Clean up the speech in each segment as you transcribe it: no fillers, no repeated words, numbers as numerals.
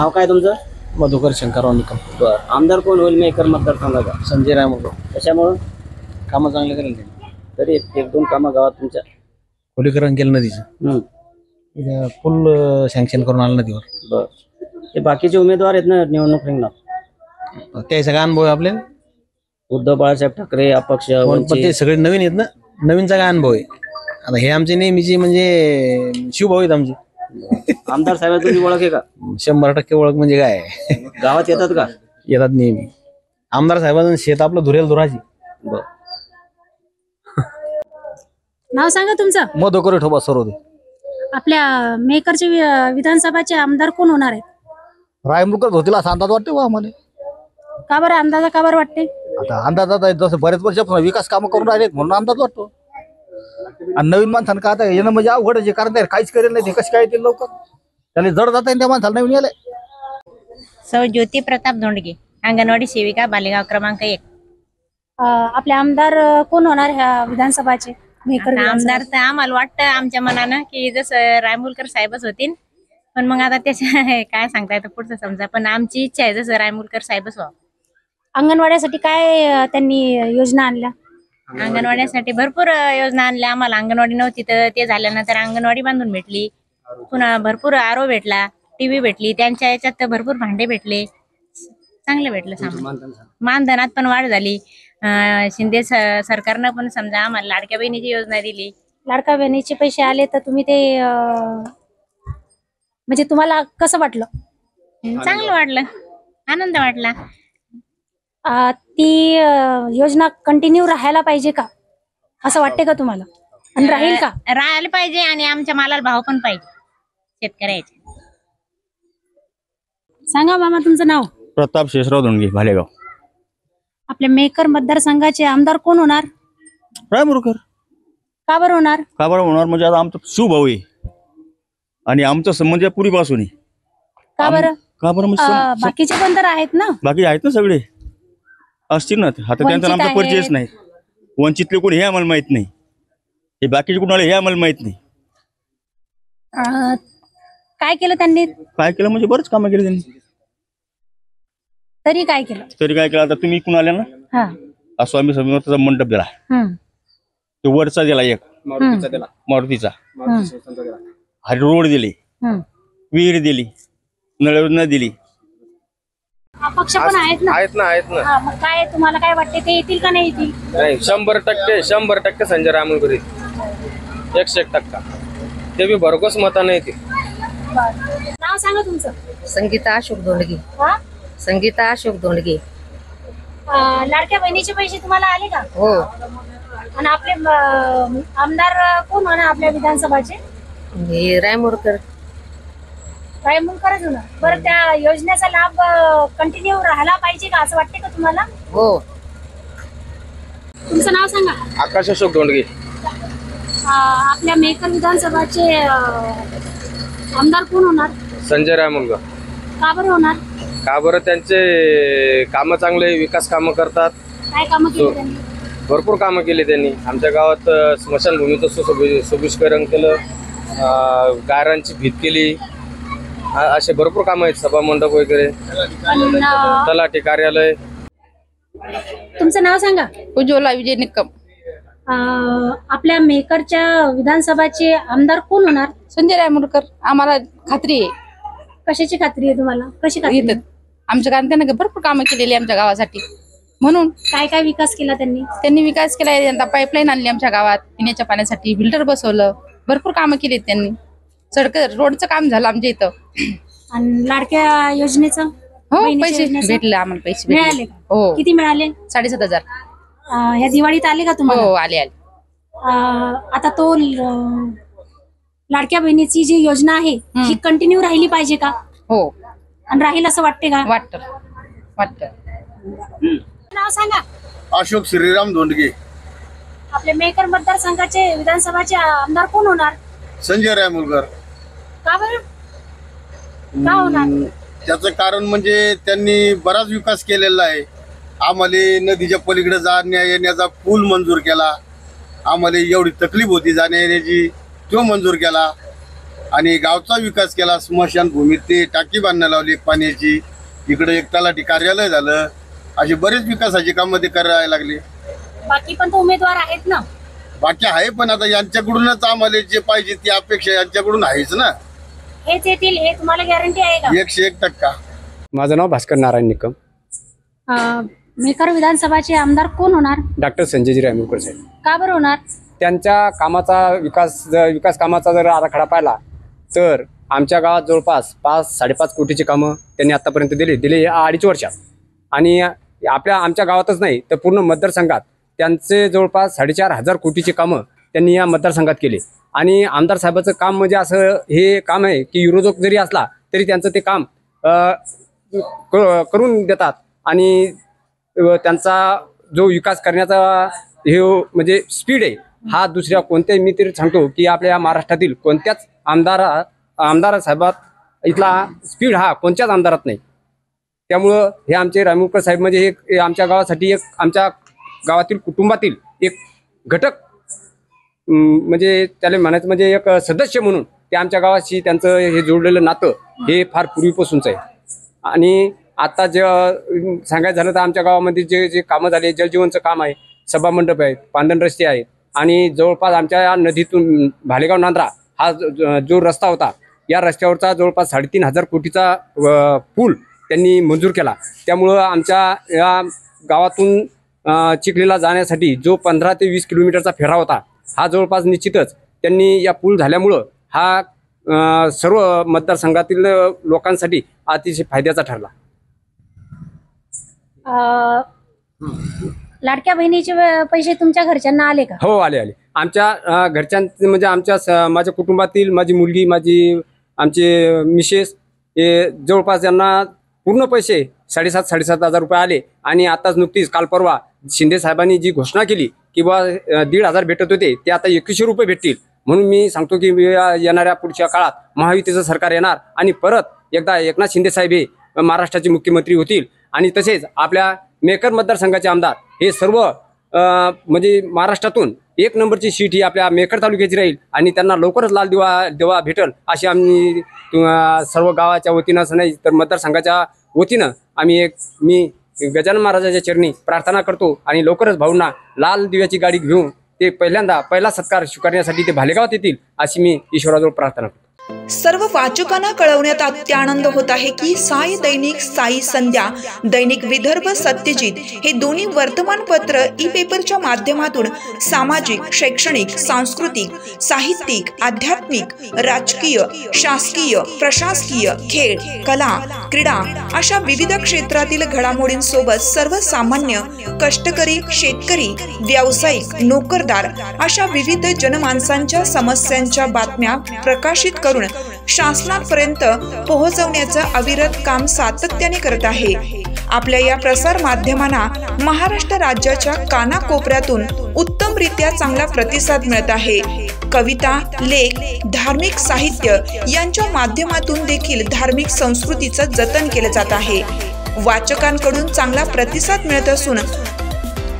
नाव काय तुमचं? मधुकर शंकरराव निकम. बरं. आमदार कोण होईल मेकर मतदारसंघाचा? संजय रायमुळे. त्याच्यामुळं कामं चांगले करेल त्यांनी. तरी एक दोन कामं गावात तुमच्या. खोलीकरण केलं नदीचं. इथं पूल सँक्शन करून आलं नदीवर. बरं. ते बाकीचे उमेदवार आहेत ना निवडणूक रिंगणात, त्याचा काय अनुभव आहे आपल्याला? उद्धव बाळासाहेब ठाकरे अपक्ष, पण वंचित. ते सगळे नवीन आहेत ना, नवीनचा काय अनुभव आहे? आता हे आमचे नेहमीचे म्हणजे शिवभाऊ आहेत आमचे. आमदार साहेब तुमची ओळख आहे का? 100% ओळख म्हणजे काय आहे? गावात येतात का? येतात नेहमी. आमदार साहेबांचं शेत आपलं धुरेल धुराची. बरं. नाव सांगा तुमचं. मधुकर ठोबा सरोदे. आपल्या मेकरचे विधानसभाचे आमदार कोण होणार आहे? रायमुळकर होतील असं अंदाज वाटते बा आम्हाला. का बरं अंदाजा का बरं वाटते? आता अंदाजात आहे, जसं बरेच वर्षापासून विकास कामं करून राहिलेत म्हणून अंदाज वाटतो. आणि नवीन माणसानं का आता येणं म्हणजे अवघड आहे, कारण ते काहीच करेल नाही, ते कसे काय येतील लवकर. त्याला जड जात आहे त्या माणसाला नवीन यायला. सौ ज्योती प्रताप धोंडगे, अंगणवाडी सेविका, बालेगाव क्रमांक 1. आपले आमदार कोण होणार ह्या विधानसभाचे? मेकर आमदार तर आम्हाला वाटतं आमच्या मनानं की जसं रायमुलकर साहेबच होतील, पण मग आता त्याच्या काय सांगता येतं पुढचं समजा, पण आमची इच्छा आहे जसं रायमुलकर साहेबच व्हावं. अंगणवाड्यासाठी काय त्यांनी योजना आणल्या? अंगणवाड्यासाठी भरपूर योजना आणल्या. आम्हाला अंगणवाडी नव्हती तर ते झाल्यानंतर अंगणवाडी बांधून भेटली. पुन्हा भरपूर आरो भेटला, टीव्ही भेटली, त्यांच्या याच्यात तर भरपूर भांडे भेटले, चांगलं भेटलं सामान. मानधनात पण वाढ झाली. शिंदे सरकारनं पण समजा आम्हाला लाडक्या बहिणीची योजना दिली. लाडका बहिणीचे पैसे आले तर तुम्ही ते म्हणजे तुम्हाला कसं वाटलं? चांगलं वाटलं, आनंद वाटला. ती योजना कंटिन्यू राहायला पाहिजे का असं वाटते का तुम्हाला? आणि राहील का? राहायला पाहिजे आणि आमच्या मालाला भाव पण पाहिजे शेतकऱ्याचे. सांगा मामा तुमचं नाव. प्रताप शेषराव धोंडगे, भालेगाव. आपल्या मेकर मतदारसंघाचे आमदार कोण होणार? रायमुळकर. का बरं होणार? का बरं होणार म्हणजे आता आमचा शिवभाऊ आहे आणि आमचा संबंध पूर्वीपासून आहे. का बरं? का बरं म्हणजे बाकीचे पण तर आहेत ना. बाकी आहेत ना सगळे असतील ना. आता त्यांचा आमचा परिचयच नाही. वंचितले कोण हे आम्हाला माहित नाही, हे बाकीचे कोण आले हे आम्हाला माहित नाही. काय केलं त्यांनी? काय केलं म्हणजे बरंच कामं केली त्यांनी. तरी काय केलं? तरी काय केलं, आता तुम्ही इकडून आल्या ना, हा. स्वामी समर्थाचा मंडप दिला, तो वरचा दिला एक मारुतीचा, हरी रोड दिली, विहीर दिली, नळ योजना दिली. अपक्ष पण आहेत ना. आहेत ना. मग काय तुम्हाला काय वाटते, ते येतील का नाही येतील? नाही, 100% संजय रायमुळकर येतील. 101%. ते बी भरघोस मताने येतील. नाव सांगा तुमचं. संगीता अशोक धोंडगे. हा? संगीता अशोक धोंडगे. लाडक्या बहिणीचे पैसे तुम्हाला आले का? हो. आणि आपले आमदार कोण होणार आपल्या विधानसभाचे? रायमुळकर. रायमुळकरच होणार. बरं, त्या योजनेचा लाभ कंटिन्यू राहायला पाहिजे का असं वाटते का तुम्हाला? हो. तुमचं नाव सांगा. आकाश अशोक धोंडगे. आपल्या मेकर विधानसभाचे आमदार कोण होणार? संजय रायमुळकर. का बरं होणार? का बरं, त्यांचे कामं चांगले, विकास कामं करतात. काय कामं केली त्यांनी? भरपूर कामं केली त्यांनी. आमच्या गावात स्मशानभूमीचं सुशोभीकरण केलं, गायरांची भीत केली, असे भरपूर कामं आहेत. सभा मंडप वगैरे, तलाठी कार्यालय. तुमचं नाव सांगा. उज्ज्वला विजय निकम. आपल्या मेकरच्या विधानसभाचे आमदार कोण होणार? संजय रायमुळकर. आम्हाला खात्री आहे. कशाची खात्री आहे तुम्हाला? कशी खात्री? आमच्या कारण त्यांनी भरपूर कामं केलेली आमच्या गावासाठी. म्हणून काय काय विकास केला त्यांनी? त्यांनी विकास केला. यंदा पाईपलाईन आणली आमच्या गावात पिण्याच्या पाण्यासाठी, फिल्टर बसवलं, भरपूर कामं केली त्यांनी. सडक रोडचं काम झालं आमच्या इथं. आणि लाडक्या योजनेचं? हो, पैसे भेटले आम्हाला. पैसे मिळाले? हो. किती मिळाले? 7,500. ह्या दिवाळीत आले का तुम्हाला? हो, आले. आता तो लाडक्या बहिणीची जी योजना आहे ही कंटिन्यू राहिली पाहिजे का? हो. आणि राहील असं वाटते का? वाटतं. नाव सांगा. अशोक श्रीराम धोंडगे. आपल्या मेकर मतदारसंघाचे विधानसभाचे आमदार कोण होणार? संजय रायमुळकर. का बरं? का होणार? त्याचं कारण म्हणजे त्यांनी बराच विकास केलेला आहे. आम्हाला नदीच्या पलीकडे जाण्या येण्याचा पूल मंजूर केला. आम्हाला एवढी तकलीफ होती जाण्या येण्याची, तो मंजूर केला. आणि गावचा विकास केला. स्मशानभूमीत ते टाकी बांधायला लावली पाण्याची, इकडे एक तलाठी कार्यालय झालं, अशी बरेच विकासाची कामं ते करायला लागले. बाकी पण तो उमेदवार आहेत ना. बाकी आहे, पण आता यांच्याकडूनच आम्हाला जे पाहिजे ती अपेक्षा यांच्याकडून आहेच ना. हेच येतील हे तुम्हाला गॅरंटी आहे का? 101%. माझं नाव भास्कर नारायण निकम. मेकर विधानसभाचे आमदार कोण होणार? डॉक्टर संजयजी रायमुरकर साहेब. का बरं होणार? त्यांच्या कामाचा विकास कामाचा जर आराखडा पाहिला तर आमच्या गावात जवळपास 5-5.5 कोटीची कामं त्यांनी आतापर्यंत दिले 2.5 वर्षात. आणि आमच्या गावातच नाही तर पूर्ण मतदारसंघात त्यांचे जवळपास 4.5 कोटीची कामं त्यांनी या मतदारसंघात केले. आणि आमदार साहेबाचं काम म्हणजे असं हे काम आहे की विरोधक जरी असला तरी त्यांचं ते काम करून देतात. आणि त्यांचा जो विकास करण्याचा हे म्हणजे स्पीड आहे हा दुसऱ्या कोणत्याही, मी तरी सांगतो की आपल्या महाराष्ट्रातील कोणत्याच आमदार साहेबात इथला स्पीड हा कोणत्याच आमदारात नाही. त्यामुळं हे आमचे रायमुरकर साहेब म्हणजे हे आमच्या गावासाठी एक आमच्या गावातील कुटुंबातील एक घटक म्हणजे त्याला म्हणायचं म्हणजे एक सदस्य म्हणून ते आमच्या गावाशी त्यांचं हे जोडलेलं नातं हे फार पूर्वीपासूनच आहे. आणि आता जे सांगायचं झालं तर आमच्या गावामध्ये जे कामं झाले, जलजीवनचं काम आहे, सभामंडप आहेत, पांदन रस्ते आहेत, आणि जवळपास आमच्या नदीतून भालेगाव नांद्रा हा जो रस्ता होता या रस्त्यावरचा जवळपास 3.5 कोटीचा पूल त्यांनी मंजूर केला. त्यामुळं आमच्या या गावातून चिखलीला जाण्यासाठी जो 15 ते 20 किलोमीटरचा फेरा होता हा जवळपास निश्चितच त्यांनी या पूल झाल्यामुळं हा सर्व मतदारसंघातील लोकांसाठी अतिशय फायद्याचा ठरला. लाडक्या बहिणीचे पैसे तुमच्या घरच्यांना आले का? हो, आले. आमच्या घरच्यांचे म्हणजे माझ्या कुटुंबातील माझी मुलगी, आमचे मिसेस हे जवळपास यांना पूर्ण पैसे 7,500 रुपये आले. आणि आताच नुकतीच काल परवा शिंदे साहेबांनी जी घोषणा केली की बा 1,500 भेटत होते ते आता 2100 रुपये भेटतील. म्हणून मी सांगतो की येणाऱ्या पुढच्या काळात महायुतीचं सरकार येणार आणि परत एकदा एकनाथ शिंदे साहेब हे महाराष्ट्राचे मुख्यमंत्री होतील. आणि तसेच आपल्या मेकर मतदारसंघाचे आमदार हे सर्व म्हणजे महाराष्ट्रातून 1 नंबरची सीट ही आपल्या मेकर तालुक्याची राहील आणि त्यांना लवकरच लाल दिवा भेटल अशी आम्ही सर्व गावाच्या वतीनं असं नाही तर मतदारसंघाच्या वतीनं मी गजानन महाराजाच्या चरणी प्रार्थना करतो. आणि लवकरच भाऊंना लाल दिव्याची गाडी घेऊन ते पहिला सत्कार स्वीकारण्यासाठी ते भालेगावात येतील अशी मी ईश्वराजवळ प्रार्थना करतो. सर्व वाचकांना कळवण्यात अत्यानंद होत आहे की साई दैनिक, साई संध्या, दैनिक विदर्भ सत्यजित हे दोन्ही वर्तमानपत्र ई पेपरच्या माध्यमातून सामाजिक, शैक्षणिक, सांस्कृतिक, साहित्यिक, आध्यात्मिक, राजकीय, शासकीय, प्रशासकीय, खेळ, कला, क्रीडा अशा विविध क्षेत्रातील घडामोडींसोबत सर्वसामान्य, कष्टकरी, शेतकरी, व्यावसायिक, नोकरदार अशा विविध जनमानसांच्या समस्यांच्या बातम्या प्रकाशित करून शासनापर्यंत पोहोचवण्याचं अविरत काम सातत्याने करत आहे. आपल्या या प्रसार माध्यमांना महाराष्ट्र राज्याच्या कानाकोपऱ्यातून उत्तमरित्या चांगला प्रतिसाद मिळत आहे. कविता, लेख, धार्मिक साहित्य यांच्या माध्यमातून देखील धार्मिक संस्कृतीचं जतन केलं जात आहे. वाचकांकडून चांगला प्रतिसाद मिळत असून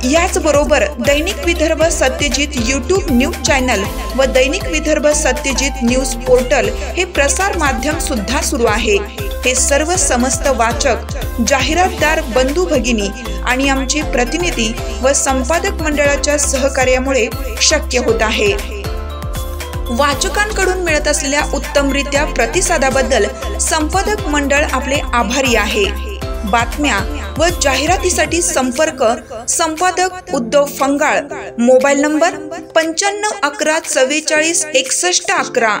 याचबरोबर दैनिक Vidarbha Satyajit YouTube news channel व दैनिक विदर्भ सत्यजित न्यूज पोर्टल हे प्रसार माध्यम सुद्धा सुरू आहे. हे सर्व समस्त वाचक, जाहिरातदार बंधू भगिनी आणि आमचे प्रतिनिधी व संपादक मंडळाच्या सहकार्यामुळे शक्य होत आहे. वाचकांकडून मिळत असलेल्या उत्तमरित्या प्रतिसादाबद्दल संपादक मंडळ आपले आभारी आहे. बातम्या व जाहिरातीसाठी संपादक उद्धव फंगाळ, मोबाईल नंबर 95 11 44 61 11.